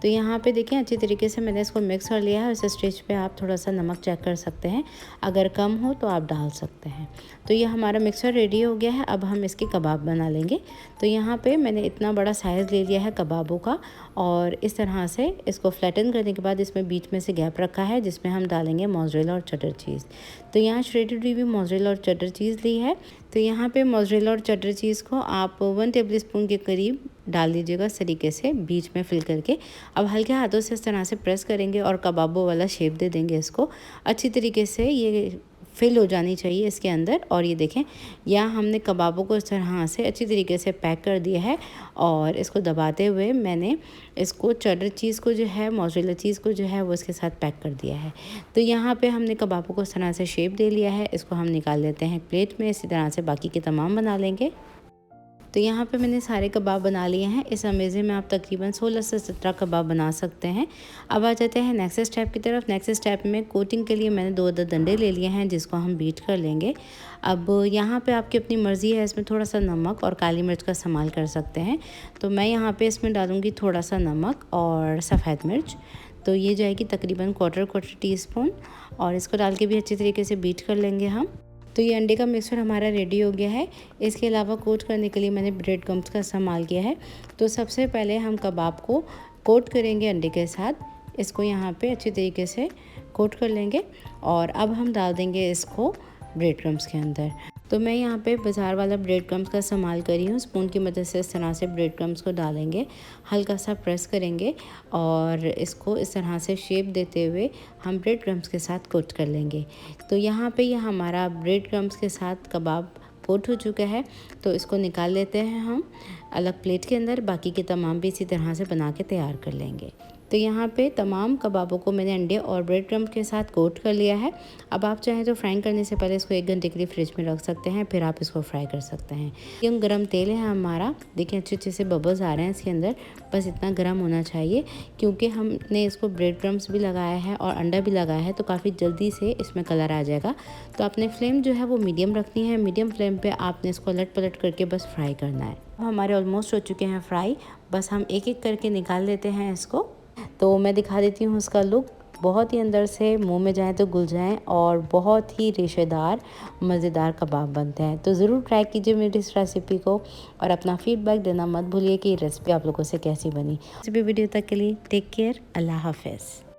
तो यहाँ पे देखें अच्छी तरीके से मैंने इसको मिक्स कर लिया है। इस स्टेज पे आप थोड़ा सा नमक चेक कर सकते हैं, अगर कम हो तो आप डाल सकते हैं। तो ये हमारा मिक्सर रेडी हो गया है। अब हम इसके कबाब बना लेंगे। तो यहाँ पे मैंने इतना बड़ा साइज़ ले लिया है कबाबों का और इस तरह से इसको फ्लैटन करने के बाद इसमें बीच में से गैप रखा है जिसमें हम डालेंगे मोज़रेला और चटर चीज़। तो यहाँ श्रेडेड हुई भी मोज़रेला और चटर चीज़ ली है। तो यहाँ पे मोज़रेला और चटर चीज़ को आप 1 टेबल स्पून के करीब डाल दीजिएगा इस तरीके से बीच में फिल करके। अब हल्के हाथों से इस तरह से प्रेस करेंगे और कबाबों वाला शेप दे देंगे इसको। अच्छी तरीके से ये फिल हो जानी चाहिए इसके अंदर। और ये देखें यहाँ हमने कबाबों को इस तरह से अच्छी तरीके से पैक कर दिया है और इसको दबाते हुए मैंने इसको चेडर चीज़ को जो है, मोज़रेला चीज़ को जो है वो इसके साथ पैक कर दिया है। तो यहाँ पे हमने कबाबों को इस तरह से शेप दे लिया है। इसको हम निकाल लेते हैं प्लेट में। इसी तरह से बाकी के तमाम बना लेंगे। तो यहाँ पे मैंने सारे कबाब बना लिए हैं। इस अंदाज़े में आप तकरीबन 16 से 17 कबाब बना सकते हैं। अब आ जाते हैं नेक्स्ट स्टेप की तरफ। नेक्स्ट स्टेप में कोटिंग के लिए मैंने 2 अदद अंडे ले लिए हैं जिसको हम बीट कर लेंगे। अब यहाँ पे आपकी अपनी मर्ज़ी है, इसमें थोड़ा सा नमक और काली मिर्च का इस्तेमाल कर सकते हैं। तो मैं यहाँ पे इसमें डालूँगी थोड़ा सा नमक और सफ़ेद मिर्च। तो ये जाएगी तकरीबन क्वार्टर टीस्पून और इसको डाल के भी अच्छी तरीके से बीट कर लेंगे हम। तो ये अंडे का मिक्सचर हमारा रेडी हो गया है। इसके अलावा कोट करने के लिए मैंने ब्रेड क्रम्स का इस्तेमाल किया है। तो सबसे पहले हम कबाब को कोट करेंगे अंडे के साथ। इसको यहाँ पे अच्छी तरीके से कोट कर लेंगे और अब हम डाल देंगे इसको ब्रेड क्रम्स के अंदर। तो मैं यहाँ पे बाज़ार वाला ब्रेड क्रम्स का इस्तेमाल कर रही हूँ। स्पून की मदद से इस तरह से ब्रेड क्रम्स को डालेंगे, हल्का सा प्रेस करेंगे और इसको इस तरह से शेप देते हुए हम ब्रेड क्रम्स के साथ कोट कर लेंगे। तो यहाँ पे ये हमारा ब्रेड क्रम्स के साथ कबाब कोट हो चुका है। तो इसको निकाल लेते हैं हम अलग प्लेट के अंदर। बाकी के तमाम भी इसी तरह से बना के तैयार कर लेंगे। तो यहाँ पे तमाम कबाबों को मैंने अंडे और ब्रेड क्रम्स के साथ कोट कर लिया है। अब आप चाहें तो फ्राई करने से पहले इसको 1 घंटे के लिए फ्रिज में रख सकते हैं, फिर आप इसको फ्राई कर सकते हैं। ये गरम तेल है हमारा, देखिए अच्छे से बबल्स आ रहे हैं इसके अंदर। बस इतना गर्म होना चाहिए क्योंकि हमने इसको ब्रेड क्रम्स भी लगाया है और अंडा भी लगाया है, तो काफ़ी जल्दी से इसमें कलर आ जाएगा। तो आपने फ्लेम जो है वो मीडियम रखनी है। मीडियम फ्लेम पर आपने इसको अलट पलट करके बस फ्राई करना है। हमारे ऑलमोस्ट हो चुके हैं फ्राई, बस हम एक एक करके निकाल लेते हैं इसको। तो मैं दिखा देती हूँ उसका लुक। बहुत ही अंदर से मुंह में जाएँ तो घुल जाएँ और बहुत ही रेशेदार मज़ेदार कबाब बनते हैं। तो ज़रूर ट्राई कीजिए मेरी इस रेसिपी को और अपना फीडबैक देना मत भूलिए कि ये रेसिपी आप लोगों से कैसी बनी। रेसिपी वीडियो तक के लिए टेक केयर, अल्लाह हाफ़िज़।